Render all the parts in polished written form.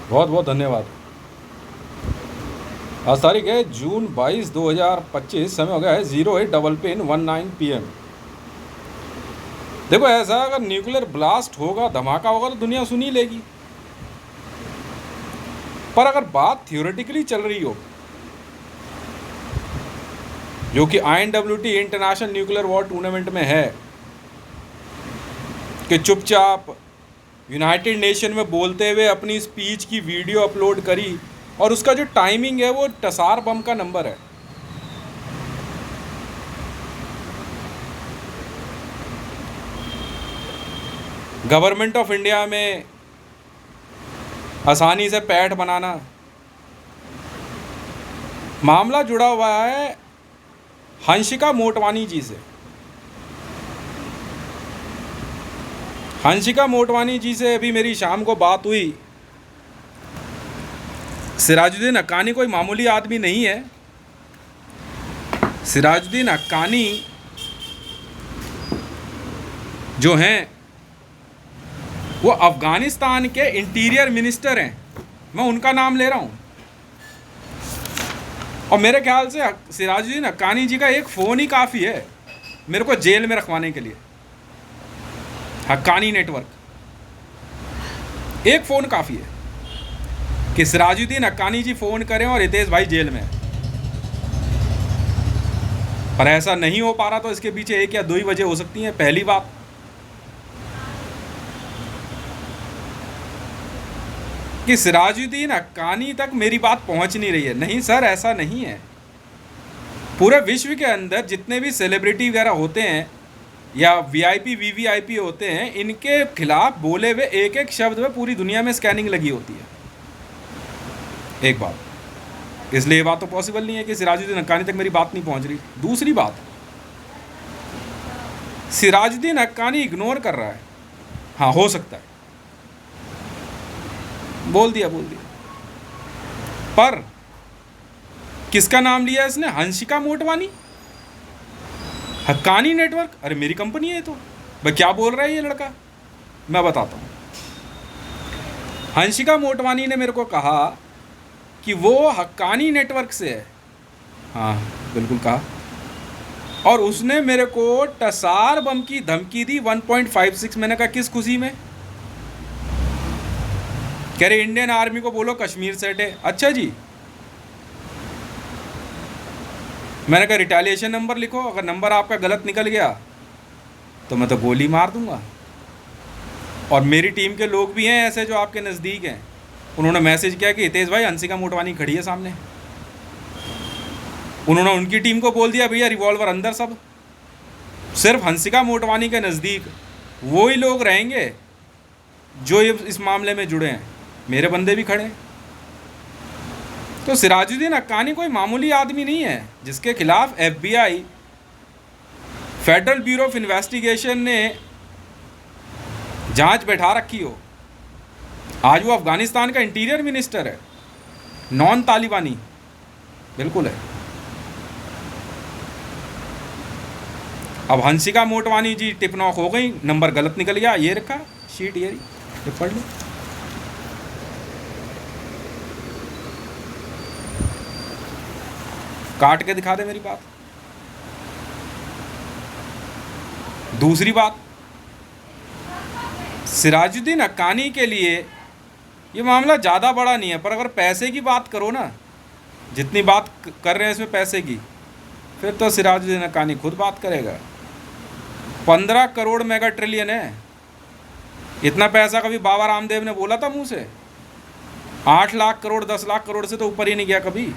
बहुत बहुत धन्यवाद। आज तारीख है जून 22 2025। समय हो गया है 08:19 PM। देखो, ऐसा अगर न्यूक्लियर ब्लास्ट होगा, धमाका होगा, तो दुनिया सुन ही लेगी। पर अगर बात थियोरेटिकली चल रही हो, जो कि INWT international nuclear war tournament में है, कि चुपचाप यूनाइटेड नेशन में बोलते हुए अपनी स्पीच की वीडियो अपलोड करी, और उसका जो टाइमिंग है वो टसार बम का नंबर है। गवर्नमेंट ऑफ इंडिया में आसानी से पैठ बनाना। मामला जुड़ा हुआ है हंसिका मोटवानी जी से। हंसिका मोटवानी जी से अभी मेरी शाम को बात हुई। सिराजुद्दीन हक्कानी कोई मामूली आदमी नहीं है। सिराजुद्दीन हक्कानी जो हैं वो अफ़गानिस्तान के इंटीरियर मिनिस्टर हैं। मैं उनका नाम ले रहा हूँ। और मेरे ख्याल से सिराजुद्दीन हक्कानी जी का एक फ़ोन ही काफ़ी है मेरे को जेल में रखवाने के लिए। हक्कानी नेटवर्क, एक फ़ोन काफ़ी है कि सिराजुद्दीन हक्कानी जी फ़ोन करें और हितेश भाई जेल में है। पर ऐसा नहीं हो पा रहा, तो इसके पीछे एक या दो ही वजह हो सकती हैं। पहली बात, कि सिराजुद्दीन हक्कानी तक मेरी बात पहुंच नहीं रही है। नहीं सर, ऐसा नहीं है। पूरे विश्व के अंदर जितने भी सेलिब्रिटी वगैरह होते हैं या VIP VVIP होते हैं, इनके खिलाफ बोले हुए एक एक शब्द में पूरी दुनिया में स्कैनिंग लगी होती है। एक बात, इसलिए ये बात तो पॉसिबल नहीं है कि सिराजुद्दीन हक्कानी तक मेरी बात नहीं पहुंच रही। दूसरी बात, सिराजुद्दीन हक्कानी इग्नोर कर रहा है। हाँ, हो सकता है, बोल दिया। पर किसका नाम लिया इसने? हंसिका मोटवानी, हक्कानी नेटवर्क। अरे मेरी कंपनी है तो भाई, क्या बोल रहा है ये लड़का? मैं बताता हूँ। हंसिका मोटवानी ने मेरे को कहा कि वो हक्कानी नेटवर्क से है। हाँ, बिल्कुल कहा। और उसने मेरे को टसार बम की धमकी दी 1.56। मैंने कहा किस खुशी में? कह रहे इंडियन आर्मी को बोलो कश्मीर से हटे। अच्छा जी। मैंने कहा रिटेलिएशन नंबर लिखो, अगर नंबर आपका गलत निकल गया तो मैं तो गोली मार दूंगा। और मेरी टीम के लोग भी हैं ऐसे जो आपके नज़दीक हैं। उन्होंने मैसेज किया कि हितेश भाई, हंसिका मोटवानी खड़ी है सामने। उन्होंने उनकी टीम को बोल दिया भैया रिवॉल्वर अंदर सब। सिर्फ हंसिका मोटवानी के नज़दीक वो ही लोग रहेंगे जो इस मामले में जुड़े हैं। मेरे बंदे भी खड़े हैं। तो सिराजुद्दीन हक्कानी कोई मामूली आदमी नहीं है जिसके खिलाफ FBI, federal bureau of investigation ने जांच बैठा रखी हो। आज वो अफगानिस्तान का इंटीरियर मिनिस्टर है, नॉन तालिबानी बिल्कुल है। अब हंसिका मोटवानी जी टिपनॉक हो गई, नंबर गलत निकल गया। ये रखा शीट, ये पढ़ लो। काट के दिखा दे मेरी बात। दूसरी बात, सिराजुद्दीन हक्कानी के लिए ये मामला ज़्यादा बड़ा नहीं है, पर अगर पैसे की बात करो ना, जितनी बात कर रहे हैं इसमें पैसे की, फिर तो सिराजुद्दीन हक्कानी खुद बात करेगा। 15 करोड़ मेगा ट्रिलियन है। इतना पैसा कभी बाबा रामदेव ने बोला था मुंह से? 8 लाख करोड़ 10 लाख करोड़ से तो ऊपर ही नहीं गया कभी।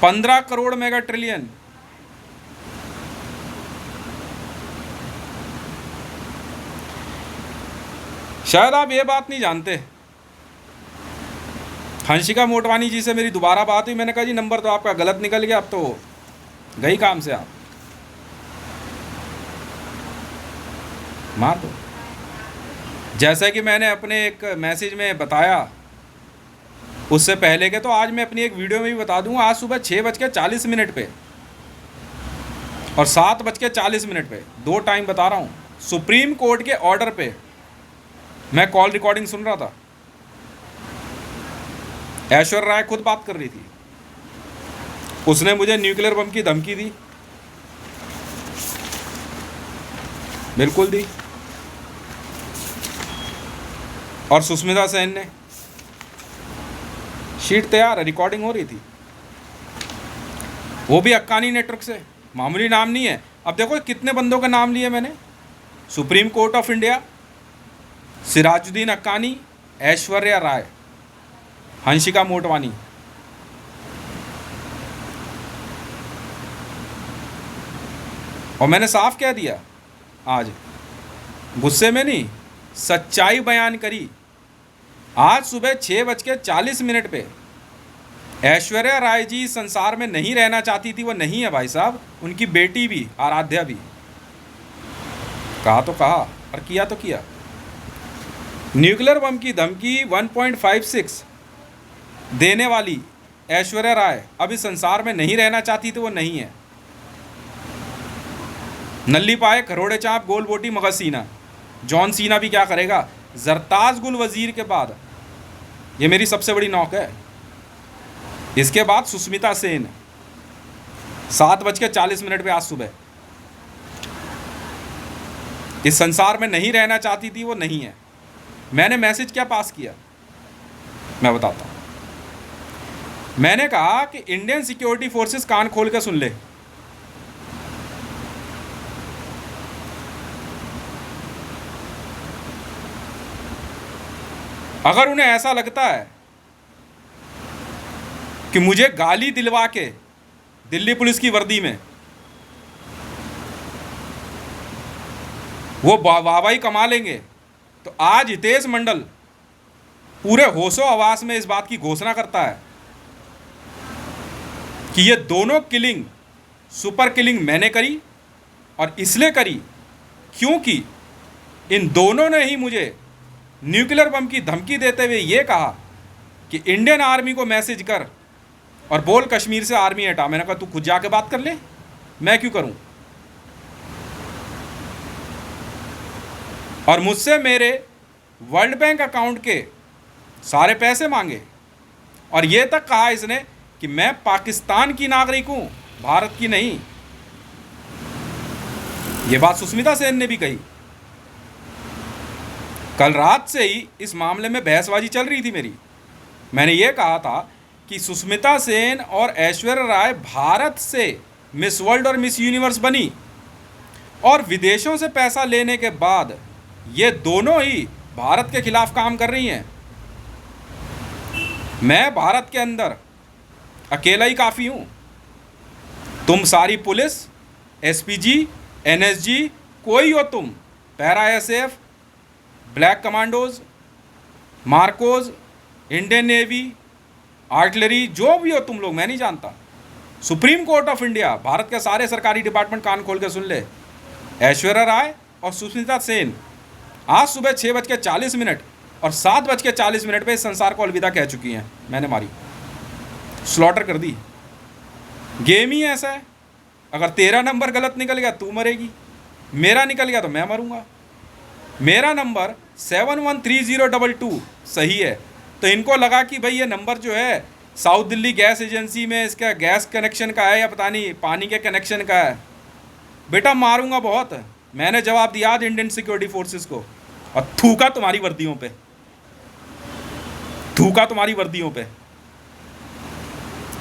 15 करोड़ मेगा ट्रिलियन। शायद आप ये बात नहीं जानते। हंसिका मोटवानी जी से मेरी दोबारा बात हुई। मैंने कहा जी नंबर तो आपका गलत निकल गया, अब तो गई काम से आप, मार दो। जैसा कि मैंने अपने एक मैसेज में बताया उससे पहले के, तो आज मैं अपनी एक वीडियो में भी बता दूंगा। आज सुबह 6:40 पे और 7:40 पे, 2 टाइम बता रहा हूँ, सुप्रीम कोर्ट के ऑर्डर पे मैं कॉल रिकॉर्डिंग सुन रहा था, ऐश्वर्या राय खुद बात कर रही थी। उसने मुझे न्यूक्लियर बम की धमकी दी, बिल्कुल दी। और सुष्मिता सेन ने, शीट तैयार है, रिकॉर्डिंग हो रही थी, वो भी हक्कानी नेटवर्क से। मामूली नाम नहीं है। अब देखो कितने बंदों का नाम लिए मैंने, Supreme Court of India, Sirajuddin Haqqani, Aishwarya Rai, Hansika Motwani. और मैंने साफ कह दिया आज, गुस्से में नहीं, सच्चाई बयान करी। आज सुबह 6:40 पे ऐश्वर्या राय जी संसार में नहीं रहना चाहती थी, वो नहीं है भाई साहब। उनकी बेटी भी, आराध्या भी। कहा तो कहा और किया तो किया। न्यूक्लियर बम की धमकी 1.56 देने वाली ऐश्वर्या राय अभी संसार में नहीं रहना चाहती थी, वो नहीं है। नल्ली पाए खरोड़े चाप गोल बोटी मगज सीना। जॉन सीना भी क्या करेगा जरताज गुल वजीर के बाद। ये मेरी सबसे बड़ी नौक है। इसके बाद सुष्मिता सेन 7:40 पे आज सुबह। इस संसार में नहीं रहना चाहती थी, वो नहीं है। मैंने मैसेज क्या पास किया मैं बताता हूं। मैंने कहा कि इंडियन सिक्योरिटी फोर्सेस कान खोल के सुन ले। अगर उन्हें ऐसा लगता है कि मुझे गाली दिलवा के दिल्ली पुलिस की वर्दी में वो वाहवाही कमा लेंगे, तो आज हितेश मंडल पूरे होशो हवास में इस बात की घोषणा करता है कि ये दोनों किलिंग, सुपर किलिंग मैंने करी। और इसलिए करी क्योंकि इन दोनों ने ही मुझे न्यूक्लियर बम की धमकी देते हुए ये कहा कि इंडियन आर्मी को मैसेज कर और बोल कश्मीर से आर्मी हटा। मैंने कहा तू खुद जाके बात कर ले, मैं क्यों करूं। और मुझसे मेरे वर्ल्ड बैंक अकाउंट के सारे पैसे मांगे और ये तक कहा इसने कि मैं पाकिस्तान की नागरिक हूं, भारत की नहीं। ये बात सुष्मिता सेन ने भी कही। कल रात से ही इस मामले में बहसबाजी चल रही थी मेरी। मैंने ये कहा था कि सुष्मिता सेन और ऐश्वर्या राय भारत से मिस वर्ल्ड और मिस यूनिवर्स बनी और विदेशों से पैसा लेने के बाद ये दोनों ही भारत के खिलाफ काम कर रही हैं। मैं भारत के अंदर अकेला ही काफ़ी हूँ। तुम सारी पुलिस, एसपीजी, एनएसजी, कोई हो तुम, para SF, black commandos, Marcos, Indian navy, artillery, जो भी हो तुम लोग, मैं नहीं जानता। Supreme Court of India, Bharat के सारे सरकारी डिपार्टमेंट कान खोल के सुन ले। ऐश्वर्या राय और सुष्मिता सेन आज सुबह 6:40 और 7:40 पे इस संसार को अलविदा कह चुकी हैं। मैंने मारी, स्लॉटर कर दी। गेम ही ऐसा है, अगर तेरा नंबर गलत निकल गया तू मरेगी, मेरा निकल गया तो मैं मरूंगा। मेरा नंबर 713022 सही है, तो इनको लगा कि भाई ये नंबर जो है साउथ दिल्ली गैस एजेंसी में इसका गैस कनेक्शन का है या पता नहीं पानी के कनेक्शन का है। बेटा मारूंगा बहुत। मैंने जवाब दिया आज इंडियन सिक्योरिटी फोर्सेस को, और थूका तुम्हारी वर्दियों पे, थूका तुम्हारी वर्दियों पे,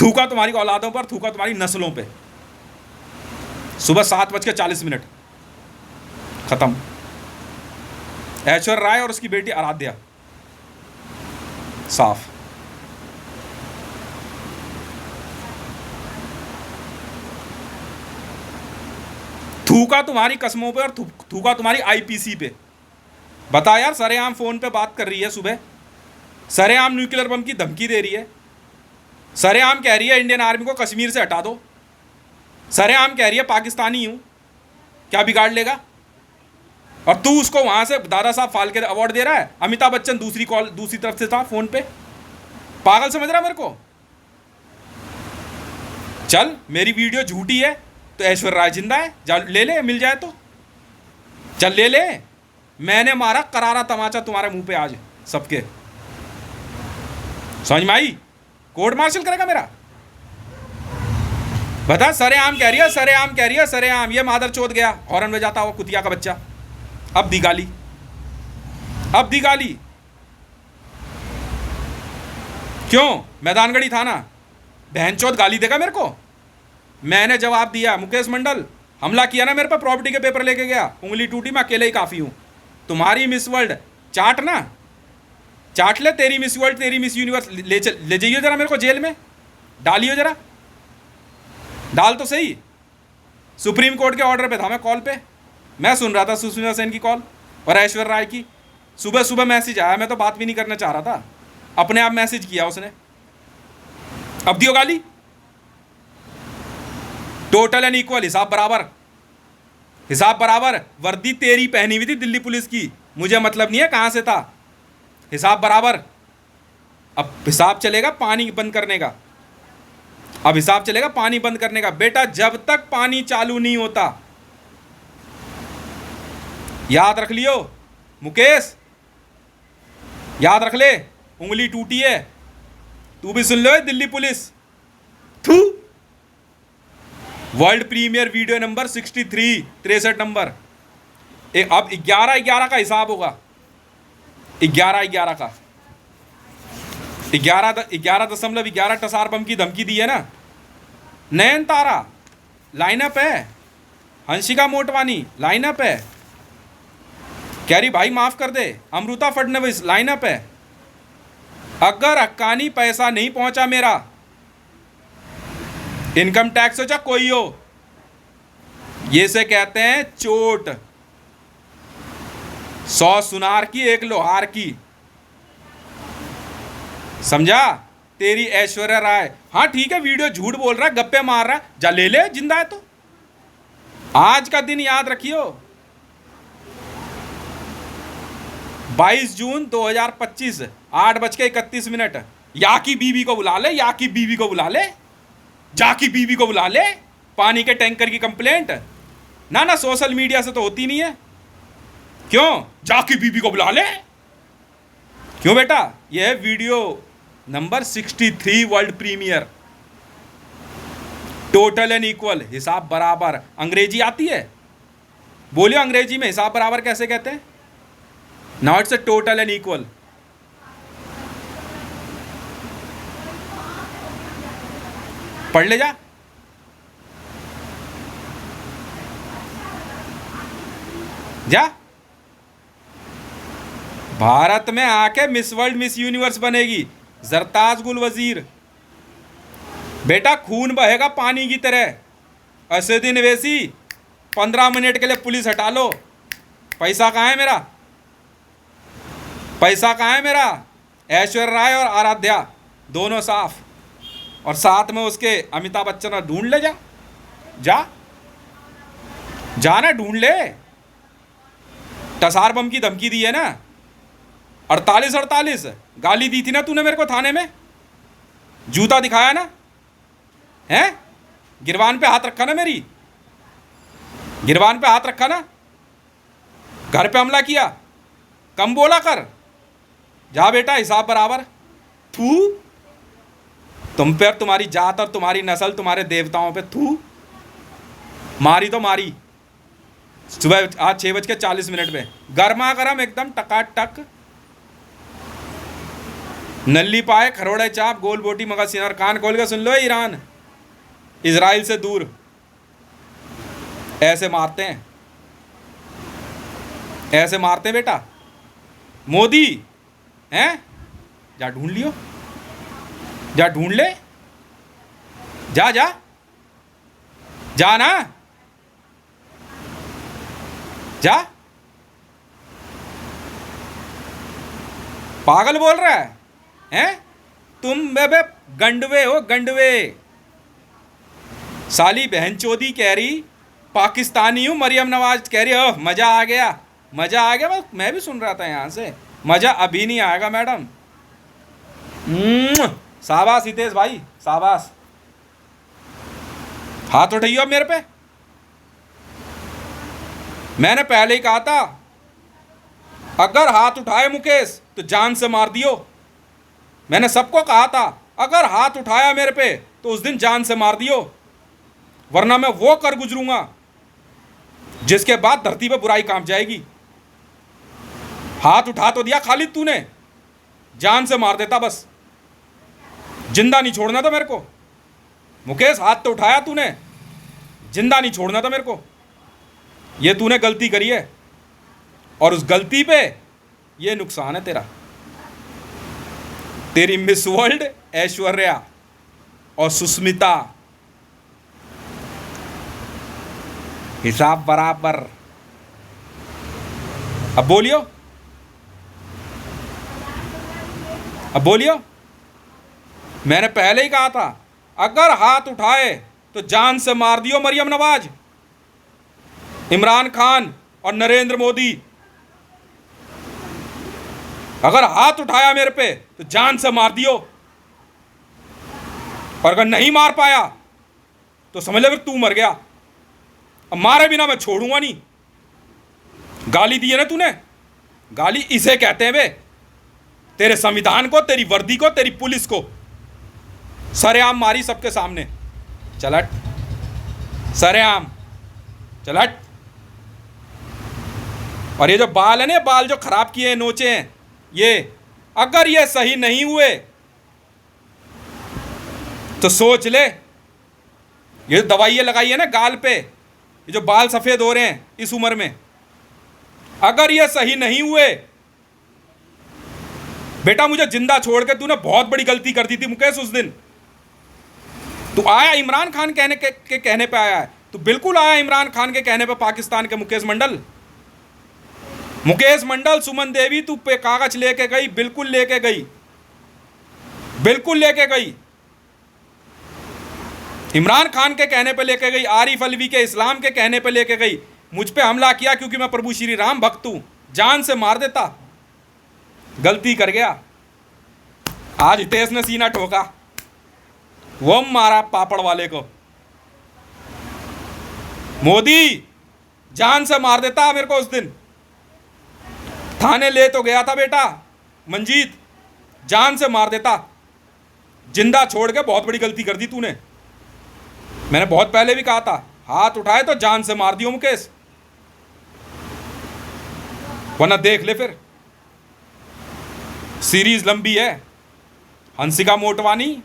थूका तुम्हारी औलादों पर, थूका तुम्हारी नस्लों पे। सुबह 7:40 खत्म। ऐश्वर्या राय और उसकी बेटी आराध्या, साफ। थूका तुम्हारी कस्मों पे और थूका तुम्हारी आईपीसी पे। बता यार, सरेआम फोन पे बात कर रही है सुबह, सरेआम न्यूक्लियर बम की धमकी दे रही है, सरेआम कह रही है इंडियन आर्मी को कश्मीर से हटा दो, सरेआम कह रही है पाकिस्तानी हूं, क्या बिगाड़ लेगा। और तू उसको वहां से दादा साहब फाल्के अवार्ड दे रहा है। अमिताभ बच्चन दूसरी तरफ से था फोन पे। पागल समझ रहा मेरे को। चल मेरी वीडियो झूठी है तो ऐश्वर्या राय जिंदा है, जा ले ले, मिल जाए तो चल ले ले। मैंने मारा करारा तमाचा तुम्हारे मुंह पे आज सबके। समझ में आई? कोर्ट मार्शल करेगा मेरा? बता, सरेआम कह रही है, सरेआम कह रही है, सरेआम। ये मादर चोद गया हॉर्न में जाता हुआ कुतिया का बच्चा। अब दी गाली, अब दी गाली। क्यों? मैदानगढ़ी थाना बहनचोद गाली देगा मेरे को? मैंने जवाब दिया। मुकेश मंडल हमला किया ना मेरे पे, प्रॉपर्टी के पेपर लेके गया, उंगली टूटी, मैं अकेले ही काफ़ी हूँ। तुम्हारी मिस वर्ल्ड चाट ना, चाट ले। तेरी मिस वर्ल्ड, तेरी मिस यूनिवर्स ले जाइए जरा मेरे को जेल में, डालियो जरा, डाल तो सही। सुप्रीम कोर्ट के ऑर्डर पे था मैं कॉल पे, मैं सुन रहा था सुष्मिता सेन की कॉल और ऐश्वर्या राय की। सुबह सुबह मैसेज आया, मैं तो बात भी नहीं करना चाह रहा था, अपने आप मैसेज किया उसने। अब दियो गाली। टोटल एंड इक्वल, हिसाब बराबर, हिसाब बराबर। वर्दी तेरी पहनी हुई थी दिल्ली पुलिस की, मुझे मतलब नहीं है कहां से था। हिसाब बराबर। अब हिसाब चलेगा पानी बंद करने का, अब हिसाब चलेगा पानी बंद करने का। बेटा जब तक पानी चालू नहीं होता, याद रख लियो मुकेश, याद रख ले, उंगली टूटी है। तू भी सुन लो दिल्ली पुलिस। थू। World premiere video number 63, 63 number. अब 11/11 का हिसाब होगा, 11/11 का। 11.11 टसार बम की धमकी दी है ना। नयन तारा लाइनअप है, हंसिका मोटवानी लाइनअप है, कह रही भाई माफ कर दे, अमृता फडणवीस लाइनअप है। अगर हक्कानी पैसा नहीं पहुंचा मेरा, इनकम टैक्स हो चाहे कोई हो, ये से कहते हैं चोट। 100 सुनार की 1 लोहार की, समझा? तेरी ऐश्वर्या राय, हाँ ठीक है वीडियो झूठ बोल रहा है, गप्पे मार रहा है, जा ले ले, जिंदा है तो। आज का दिन याद रखियो, 22 जून 2025, 8:31। या की बीवी को बुला ले, या की बीवी को बुला ले, जा की बीवी को बुला ले। पानी के टैंकर की कंप्लेंट ना ना सोशल मीडिया से तो होती नहीं है। क्यों? जा की बीवी को बुला ले। क्यों बेटा? यह है video number 63, world premiere. Total and equal, हिसाब बराबर। अंग्रेजी आती है? बोलियो अंग्रेजी में हिसाब बराबर कैसे कहते हैं? Now it's a total and equal. पढ़ ले जा। जा। भारत में आके मिस वर्ल्ड मिस यूनिवर्स बनेगी जरताज गुल वजीर। बेटा खून बहेगा पानी की तरह। असदुद्दीन ओवैसी 15 मिनट के लिए पुलिस हटा लो। पैसा कहाँ है मेरा? पैसा कहाँ है मेरा? ऐश्वर्या राय और आराध्या दोनों साफ, और साथ में उसके अमिताभ बच्चन। ढूंढ ले जा, जा जाना, ढूंढ ले। टसार बम की धमकी दी है ना, 48 गाली दी थी ना तूने मेरे को थाने में, जूता दिखाया ना, हैं? गिरबान पे हाथ रखा ना, मेरी गिरबान पे हाथ रखा ना, घर पे हमला किया, कम बोला कर। जा बेटा, हिसाब बराबर। थू, तुम पे और तुम्हारी जात और तुम्हारी नस्ल, तुम्हारे देवताओं पे थू। मारी तो मारी सुबह आज 6:40 पे, गर्मा गर्म एकदम टकाटक। नल्ली पाए, खरोड़े चाप, गोल बोटी, मगा सिनार। कान खोल के सुन लो, ईरान इजराइल से दूर ऐसे मारते हैं, ऐसे मारते हैं बेटा। मोदी हैं? जा ढूंढ लियो, जा ढूंढ ले, जा जा जा ना, जा। पागल बोल रहा है हैं? तुम बेबे गंडवे हो, गंडवे। साली बहनचोदी कह रही पाकिस्तानी हूँ, मरियम नवाज कह रही हो मजा आ गया, मजा आ गया। मैं भी सुन रहा था यहाँ से, मजा अभी नहीं आएगा मैडम। शाबाश हितेश भाई, शाबाश। हाथ उठाइए अब मेरे पे। मैंने पहले ही कहा था अगर हाथ उठाए मुकेश तो जान से मार दियो। मैंने सबको कहा था अगर हाथ उठाया मेरे पे तो उस दिन जान से मार दियो, वरना मैं वो कर गुजरूंगा जिसके बाद धरती पे बुराई कांप जाएगी। हाथ उठा तो दिया खालिद तूने, जान से मार देता बस, जिंदा नहीं छोड़ना था मेरे को। मुकेश हाथ तो उठाया तूने, जिंदा नहीं छोड़ना था मेरे को। ये तूने गलती करी है और उस गलती पे ये नुकसान है तेरा। तेरी मिस वर्ल्ड ऐश्वर्या और सुष्मिता हिसाब बराबर। अब बोलियो, अब बोलियो। मैंने पहले ही कहा था अगर हाथ उठाए तो जान से मार दियो मरियम नवाज, इमरान खान और नरेंद्र मोदी। अगर हाथ उठाया मेरे पे तो जान से मार दियो, और अगर नहीं मार पाया तो समझ ले फिर तू मर गया। अब मारे बिना मैं छोड़ूंगा नहीं। गाली दी है ना तूने, गाली इसे कहते हैं बे, तेरे संविधान को, तेरी वर्दी को, तेरी पुलिस को सरेआम मारी सबके सामने। चलट सरेआम, चलट। और ये जो बाल है ना, बाल जो खराब किए हैं, नोचे हैं, ये अगर ये सही नहीं हुए तो सोच ले। ये दवाइयाँ लगाई है ना गाल पे, ये जो बाल सफ़ेद हो रहे हैं इस उम्र में, अगर ये सही नहीं हुए, बेटा मुझे जिंदा छोड़ के तूने बहुत बड़ी गलती कर दी थी मुकेश उस दिन। तू आया इमरान खान के कहने पे आया है, तू बिल्कुल आया इमरान खान के कहने पे पाकिस्तान के मुकेश मंडल। मुकेश मंडल, सुमन देवी, तू पे कागज लेके गई, बिल्कुल लेके गई, बिल्कुल लेके गई। इमरान खान के कहने पे लेके गई, आरिफ अलवी के, इस्लाम के कहने पे लेके गई। मुझ पे हमला किया क्योंकि मैं प्रभु श्री राम भक्त हूं, जान से मार देता, गलती कर गया। आज हितेश ने सीना ठोका, वो मारा पापड़ वाले को। मोदी जान से मार देता मेरे को उस दिन। थाने ले तो गया था बेटा मंजीत, जान से मार देता, जिंदा छोड़ के बहुत बड़ी गलती कर दी तूने। मैंने बहुत पहले भी कहा था हाथ उठाए तो जान से मार दियो मुकेश, वरना देख ले फिर सीरीज लंबी है। हंसिका मोटवानी